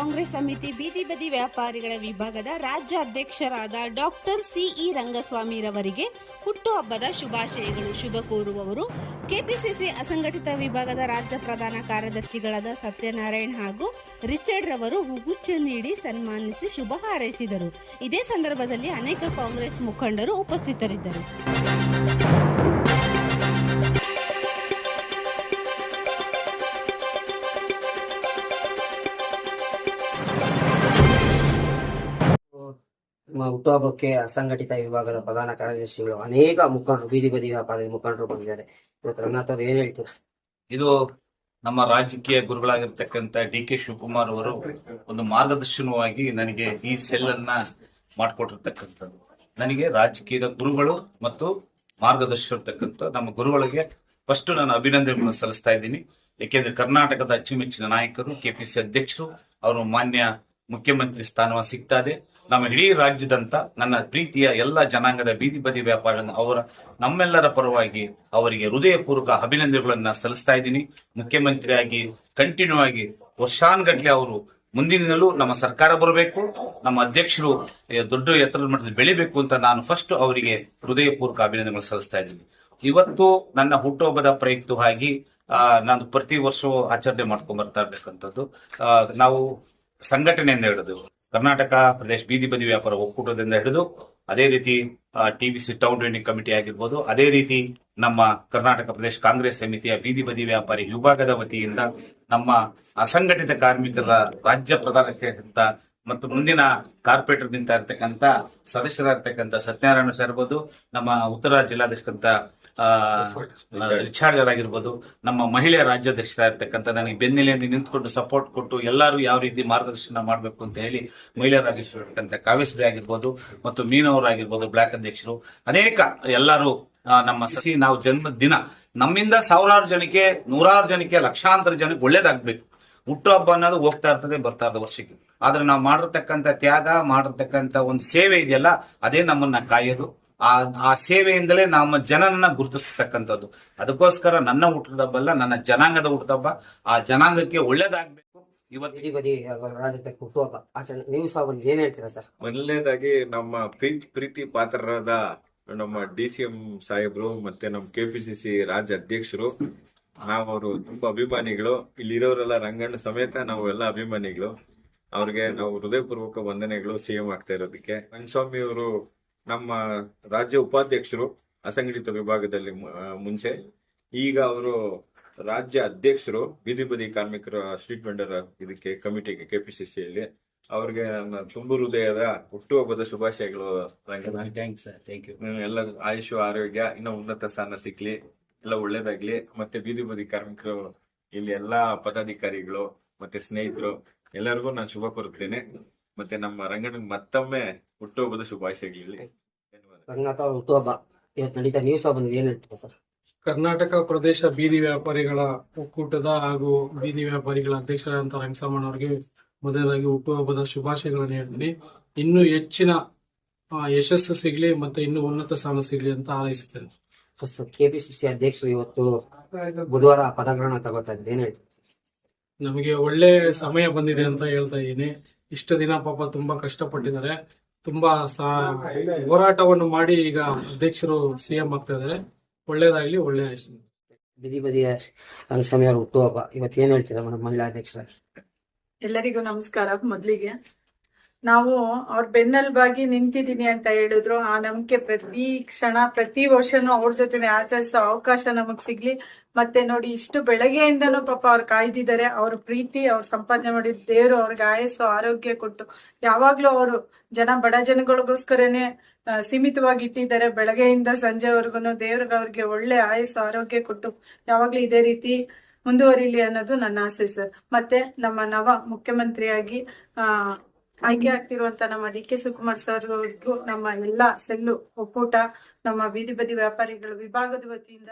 ಕಾಂಗ್ರೆಸ್ ಸಮಿತಿ ಬೀದಿ ಬದಿ ವ್ಯಾಪಾರಿಗಳ ವಿಭಾಗದ ರಾಜ್ಯ ಅಧ್ಯಕ್ಷರಾದ ಡಾಕ್ಟರ್ ಸಿಇ ರಂಗಸ್ವಾಮಿರವರಿಗೆ ಹುಟ್ಟುಹಬ್ಬದ ಶುಭಾಶಯಗಳು. ಶುಭ ಕೋರುವವರು ಕೆಪಿಸಿಸಿ ಅಸಂಘಟಿತ ವಿಭಾಗದ ರಾಜ್ಯ ಪ್ರಧಾನ ಕಾರ್ಯದರ್ಶಿಗಳಾದ ಸತ್ಯನಾರಾಯಣ್ ಹಾಗೂ ರಿಚರ್ಡ್ ರವರು ಹೂಗುಚ್ಛ ನೀಡಿ ಸನ್ಮಾನಿಸಿ ಶುಭ ಹಾರೈಸಿದರು. ಇದೇ ಸಂದರ್ಭದಲ್ಲಿ ಅನೇಕ ಕಾಂಗ್ರೆಸ್ ಮುಖಂಡರು ಉಪಸ್ಥಿತರಿದ್ದರು. ಹುಟ್ಟುಹಬ್ಬಕ್ಕೆ ಅಸಂಘಟಿತ ವಿಭಾಗದ ಪ್ರಧಾನ ಕಾರ್ಯದರ್ಶಿಗಳು ಅನೇಕ ಮುಖಂಡರು ಬೀದಿ ಬದಿ ವ್ಯಾಪಾರಿ ಮುಖಂಡರು ಬಂದಿದ್ದಾರೆ. ಇವತ್ತು ರಂಗನಾಥ್ ಅವರು ಏನ್ ಹೇಳ್ತಾರೆ? ಇದು ನಮ್ಮ ರಾಜಕೀಯ ಗುರುಗಳಾಗಿರ್ತಕ್ಕಂಥ ಡಿ.ಕೆ. ಶಿವಕುಮಾರ್ ಅವರು ಒಂದು ಮಾರ್ಗದರ್ಶನವಾಗಿ ನನಗೆ ಈ ಸೆಲ್ ಅನ್ನ ಮಾಡಿಕೊಟ್ಟಿರ್ತಕ್ಕಂಥದ್ದು. ನನಗೆ ರಾಜಕೀಯದ ಗುರುಗಳು ಮತ್ತು ಮಾರ್ಗದರ್ಶನ ಇರ್ತಕ್ಕಂಥ ನಮ್ಮ ಗುರುಗಳಿಗೆ ಫಸ್ಟ್ ನಾನು ಅಭಿನಂದನೆಗಳನ್ನು ಸಲ್ಲಿಸ್ತಾ ಇದ್ದೀನಿ. ಯಾಕೆಂದ್ರೆ ಕರ್ನಾಟಕದ ಅಚ್ಚುಮೆಚ್ಚಿನ ನಾಯಕರು, ಕೆಪಿಸಿ ಅಧ್ಯಕ್ಷರು, ಅವರು ಮಾನ್ಯ ಮುಖ್ಯಮಂತ್ರಿ ಸ್ಥಾನ ಸಿಗ್ತಾ ಇದೆ. ನಮ್ಮ ಇಡೀ ರಾಜ್ಯದಂತ ನನ್ನ ಪ್ರೀತಿಯ ಎಲ್ಲ ಜನಾಂಗದ ಬೀದಿ ಬದಿ ವ್ಯಾಪಾರವನ್ನು ನಮ್ಮೆಲ್ಲರ ಪರವಾಗಿ ಅವರಿಗೆ ಹೃದಯಪೂರ್ವಕ ಅಭಿನಂದನೆಗಳನ್ನ ಸಲ್ಲಿಸ್ತಾ ಇದ್ದೀನಿ. ಮುಖ್ಯಮಂತ್ರಿಯಾಗಿ ಕಂಟಿನ್ಯೂ ಆಗಿ ವರ್ಷಾನ್ಗಟ್ಲೆ ಅವರು ಮುಂದಿನಲ್ಲೂ ನಮ್ಮ ಸರ್ಕಾರ ಬರಬೇಕು, ನಮ್ಮ ಅಧ್ಯಕ್ಷರು ದೊಡ್ಡ ಎತ್ತರದ ಮಟ್ಟದಲ್ಲಿ ಬೆಳಿಬೇಕು ಅಂತ ನಾನು ಫಸ್ಟ್ ಅವರಿಗೆ ಹೃದಯಪೂರ್ವಕ ಅಭಿನಂದನೆಗಳು ಸಲ್ಲಿಸ್ತಾ ಇದ್ದೀನಿ. ಇವತ್ತು ನನ್ನ ಹುಟ್ಟುಹಬ್ಬದ ಪ್ರಯುಕ್ತವಾಗಿ ನಾನು ಪ್ರತಿ ವರ್ಷವೂ ಆಚರಣೆ ಮಾಡ್ಕೊಂಡ್ ಬರ್ತಾ ಇರ್ತಕ್ಕಂಥದ್ದು. ನಾವು ಸಂಘಟನೆಯಿಂದ ಹಿಡಿದು ಕರ್ನಾಟಕ ಪ್ರದೇಶ ಬೀದಿ ಬದಿ ವ್ಯಾಪಾರ ಒಕ್ಕೂಟದಿಂದ ಹಿಡಿದು ಅದೇ ರೀತಿ ಟಿವಿಸಿ ಟೌನ್ ಟ್ರೆಂಡಿಂಗ್ ಕಮಿಟಿ ಆಗಿರ್ಬೋದು, ಅದೇ ರೀತಿ ನಮ್ಮ ಕರ್ನಾಟಕ ಪ್ರದೇಶ ಕಾಂಗ್ರೆಸ್ ಸಮಿತಿಯ ಬೀದಿ ಬದಿ ವ್ಯಾಪಾರಿ ವಿಭಾಗದ ವತಿಯಿಂದ ನಮ್ಮ ಅಸಂಘಟಿತ ಕಾರ್ಮಿಕರ ರಾಜ್ಯ ಪ್ರಧಾನಕ್ಕೆ ಮತ್ತು ಮುಂದಿನ ಕಾರ್ಪೊರೇಟರ್ ನಿಂತ ಇರ್ತಕ್ಕಂಥ ಸದಸ್ಯರಾಗಿರ್ತಕ್ಕಂಥ ಸತ್ಯನಾರಾಯಣ ಸರ್ ಇರ್ಬೋದು, ನಮ್ಮ ಉತ್ತರ ಜಿಲ್ಲಾಧ್ಯಕ್ಷರಂತ ರಿಚಾರ್ಡ್ ಆಗಿರ್ಬೋದು, ನಮ್ಮ ಮಹಿಳೆಯ ರಾಜ್ಯಾಧ್ಯಕ್ಷರಾಗಿರ್ತಕ್ಕಂಥ ನನಗೆ ಬೆನ್ನೆಲೆಯಲ್ಲಿ ನಿಂತ್ಕೊಂಡು ಸಪೋರ್ಟ್ ಕೊಟ್ಟು ಎಲ್ಲರೂ ಯಾವ ರೀತಿ ಮಾರ್ಗದರ್ಶನ ಮಾಡಬೇಕು ಅಂತ ಹೇಳಿ ಮಹಿಳೆಯರಾಗಿರ್ತಕ್ಕಂಥ ಕಾವೇಶ್ವರಿ ಆಗಿರ್ಬೋದು ಮತ್ತು ಮೀನವರಾಗಿರ್ಬೋದು, ಬ್ಲಾಕ್ ಅಧ್ಯಕ್ಷರು, ಅನೇಕ ಎಲ್ಲರೂ ನಮ್ಮ ನಾವು ಜನ್ಮದ ದಿನ ನಮ್ಮಿಂದ ಸಾವಿರಾರು ಜನಕ್ಕೆ, ನೂರಾರು ಜನಕ್ಕೆ, ಲಕ್ಷಾಂತರ ಜನಕ್ಕೆ ಒಳ್ಳೇದಾಗ್ಬೇಕು. ಹುಟ್ಟುಹಬ್ಬ ಅನ್ನೋದು ಹೋಗ್ತಾ ಇರ್ತದೆ, ಬರ್ತಾ ಇರ್ತದೆ ವರ್ಷಕ್ಕೆ. ಆದ್ರೆ ನಾವು ಮಾಡಿರ್ತಕ್ಕಂಥ ತ್ಯಾಗ, ಮಾಡಿರ್ತಕ್ಕಂಥ ಒಂದು ಸೇವೆ ಇದೆಯಲ್ಲ, ಅದೇ ನಮ್ಮನ್ನ ಕಾಯೋದು. ಆ ಸೇವೆಯಿಂದಲೇ ನಮ್ಮ ಜನನನ್ನ ಗುರುತಿಸ್ತಕ್ಕಂಥದ್ದು. ಅದಕ್ಕೋಸ್ಕರ ನನ್ನ ಹುಟ್ಟುಹಬ್ಬ ಅಲ್ಲ, ನನ್ನ ಜನಾಂಗದ ಹುಟ್ಟುಹಬ್ಬ. ಆ ಜನಾಂಗಕ್ಕೆ ಒಳ್ಳೇದಾಗ್ಬೇಕು. ಇವತ್ತು ಬದಿ ರಾಜ್ಯದ ಹುಟ್ಟುಹಬ್ಬ ಆಚರಣೆ ನೀವು ಸಹ ಒಂದು ಏನ್ ಹೇಳ್ತೀರಾ ಸರ್? ಮೊದಲನೇದಾಗಿ ನಮ್ಮ ಪ್ರೀತಿ ಪಾತ್ರರಾದ ನಮ್ಮ DCM ಸಾಹೇಬ್ರು ಮತ್ತೆ ನಮ್ಮ KPCC ರಾಜ್ಯ ಅಧ್ಯಕ್ಷರು, ನಾವು ಅವರು ತುಂಬಾ ಅಭಿಮಾನಿಗಳು. ಇಲ್ಲಿರೋರೆಲ್ಲ ರಂಗಣ್ಣ ಸಮೇತ ನಾವು ಎಲ್ಲ ಅಭಿಮಾನಿಗಳು. ಅವ್ರಿಗೆ ನಾವು ಹೃದಯಪೂರ್ವಕ ವಂದನೆಗಳು CM ಆಗ್ತಾ ಇರೋದಕ್ಕೆ. ರಂಗಸ್ವಾಮಿ ಅವರು ನಮ್ಮ ರಾಜ್ಯ ಉಪಾಧ್ಯಕ್ಷರು ಅಸಂಘಟಿತ ವಿಭಾಗದಲ್ಲಿ ಮುಂಚೆ, ಈಗ ಅವರು ರಾಜ್ಯ ಅಧ್ಯಕ್ಷರು ಬೀದಿ ಬದಿ ಕಾರ್ಮಿಕರ ಸ್ಟ್ರೀಟ್ ವೆಂಡರ್ ಇದಕ್ಕೆ ಕಮಿಟಿಗೆ KPCCಯಲ್ಲಿ. ಅವ್ರಿಗೆ ನನ್ನ ತುಂಬು ಹೃದಯದ ಹುಟ್ಟುಹಬ್ಬದ ಶುಭಾಶಯಗಳು. ಎಲ್ಲ ಆಯುಷು ಆರೋಗ್ಯ, ಇನ್ನೂ ಉನ್ನತ ಸ್ಥಾನ ಸಿಕ್ಲಿ, ಎಲ್ಲ ಒಳ್ಳೇದಾಗ್ಲಿ. ಮತ್ತೆ ಬೀದಿ ಬದಿ ಕಾರ್ಮಿಕರು ಇಲ್ಲಿ ಎಲ್ಲಾ ಪದಾಧಿಕಾರಿಗಳು ಮತ್ತೆ ಸ್ನೇಹಿತರು ಎಲ್ಲರಿಗೂ ನಾನು ಶುಭ ಕೋರುತ್ತೇನೆ. ಮತ್ತೆ ನಮ್ಮ ರಂಗಣ್ಣಗೆ ಮತ್ತೊಮ್ಮೆ ಹುಟ್ಟುಹಬ್ಬದ ಶುಭಾಶಯಗಳಲ್ಲಿ. ರಂಗನಾಥ್ ಅವ್ರ ಹುಟ್ಟುಹಬ್ಬ ಇವತ್ತು ನಡೀತಾ, ನೀವು ಸಹ ಬಂದು ಏನ್ ಹೇಳ್ತೀರಾ ಸರ್? ಕರ್ನಾಟಕ ಪ್ರದೇಶ ಬೀದಿ ವ್ಯಾಪಾರಿಗಳ ಒಕ್ಕೂಟದ ಹಾಗೂ ಬೀದಿ ವ್ಯಾಪಾರಿಗಳ ಅಧ್ಯಕ್ಷರಾದಂತಹ ರಂಗಸ್ವಾಮಣ್ಣ ಅವರಿಗೆ ಮೊದಲಾಗಿ ಹುಟ್ಟುಹಬ್ಬದ ಶುಭಾಶಯಗಳನ್ನು ಹೇಳ್ತೀನಿ. ಇನ್ನೂ ಹೆಚ್ಚಿನ ಯಶಸ್ಸು ಸಿಗ್ಲಿ ಮತ್ತೆ ಇನ್ನೂ ಉನ್ನತ ಸ್ಥಾನ ಸಿಗ್ಲಿ ಅಂತ ಹಾರೈಸುತ್ತೇನೆ. KPCC ಅಧ್ಯಕ್ಷರು ಇವತ್ತು ಬುಧವಾರ ಪದಗ್ರಹಣ ತಗೋತಾ ಇದ್ದಾರೆ, ಏನ್ ಹೇಳ್ತೀವಿ? ನಮಗೆ ಒಳ್ಳೆ ಸಮಯ ಬಂದಿದೆ ಅಂತ ಹೇಳ್ತಾ ಇದ್ದೀನಿ. ಇಷ್ಟು ದಿನ ಪಾಪ ತುಂಬಾ ಕಷ್ಟಪಟ್ಟಿದ್ದಾರೆ, ತುಂಬಾ ಹೋರಾಟವನ್ನು ಮಾಡಿ ಈಗ ಅಧ್ಯಕ್ಷರು CM ಆಗ್ತಾ ಇದ್ದಾರೆ. ಒಳ್ಳೇದಾಗ್ಲಿ, ಒಳ್ಳೆ ಬೀದಿ ಬದಿಯ ರಂಗಸ್ವಾಮಿ ಅವ್ರ ಹುಟ್ಟುಹಬ್ಬ ಇವತ್ತು ಏನ್ ಹೇಳ್ತೀರಾ ಮೇಡಮ್, ಮಹಿಳಾ ಅಧ್ಯಕ್ಷರ? ಎಲ್ಲರಿಗೂ ನಮಸ್ಕಾರ. ಮೊದಲಿಗೆ ನಾವು ಅವ್ರ ಬೆನ್ನೆಲುಬಾಗಿ ನಿಂತಿದ್ದೀನಿ ಅಂತ ಹೇಳಿದ್ರು. ಆ ನಂಬಿಕೆ ಪ್ರತಿ ಕ್ಷಣ, ಪ್ರತಿ ವರ್ಷನೂ ಅವ್ರ ಜೊತೆ ಆಚರಿಸೋ ಅವಕಾಶ ನಮಗ್ ಸಿಗ್ಲಿ. ಮತ್ತೆ ನೋಡಿ, ಇಷ್ಟು ಬೆಳಗ್ಗೆಯಿಂದನೂ ಪಾಪ ಅವ್ರು ಕಾಯ್ದಿದ್ದಾರೆ. ಅವ್ರ ಪ್ರೀತಿ, ಅವ್ರ ಸಂಪಾದನೆ ಮಾಡಿದ ದೇವರು ಅವ್ರಿಗೆ ಆಯಸ್ಸು ಆರೋಗ್ಯ ಕೊಟ್ಟು ಯಾವಾಗ್ಲೂ ಅವರು ಬಡ ಜನಗಳಿಗೋಸ್ಕರನೇ ಸೀಮಿತವಾಗಿ ಇಟ್ಟಿದ್ದಾರೆ. ಬೆಳಗ್ಗೆಯಿಂದ ಸಂಜೆವರೆಗೂ ದೇವ್ರಿಗೆ ಅವ್ರಿಗೆ ಒಳ್ಳೆ ಆಯಸ್ಸು ಆರೋಗ್ಯ ಕೊಟ್ಟು ಯಾವಾಗ್ಲೂ ಇದೇ ರೀತಿ ಮುಂದುವರಿಲಿ ಅನ್ನೋದು ನನ್ನ ಆಸೆ ಸರ್. ಮತ್ತೆ ನಮ್ಮ ನವ ಮುಖ್ಯಮಂತ್ರಿಯಾಗಿ ಆಯ್ಕೆ ಆಗ್ತಿರುವಂತ ನಮ್ಮ ಡಿ.ಕೆ. ಶಿವಕುಮಾರ್ ಸರ್ ಅವ್ರಿಗೂ ನಮ್ಮ ಎಲ್ಲಾ ಸೆಲ್ಲು ಒಕ್ಕೂಟ, ನಮ್ಮ ಬೀದಿ ಬದಿ ವ್ಯಾಪಾರಿಗಳ ವಿಭಾಗದ ವತಿಯಿಂದ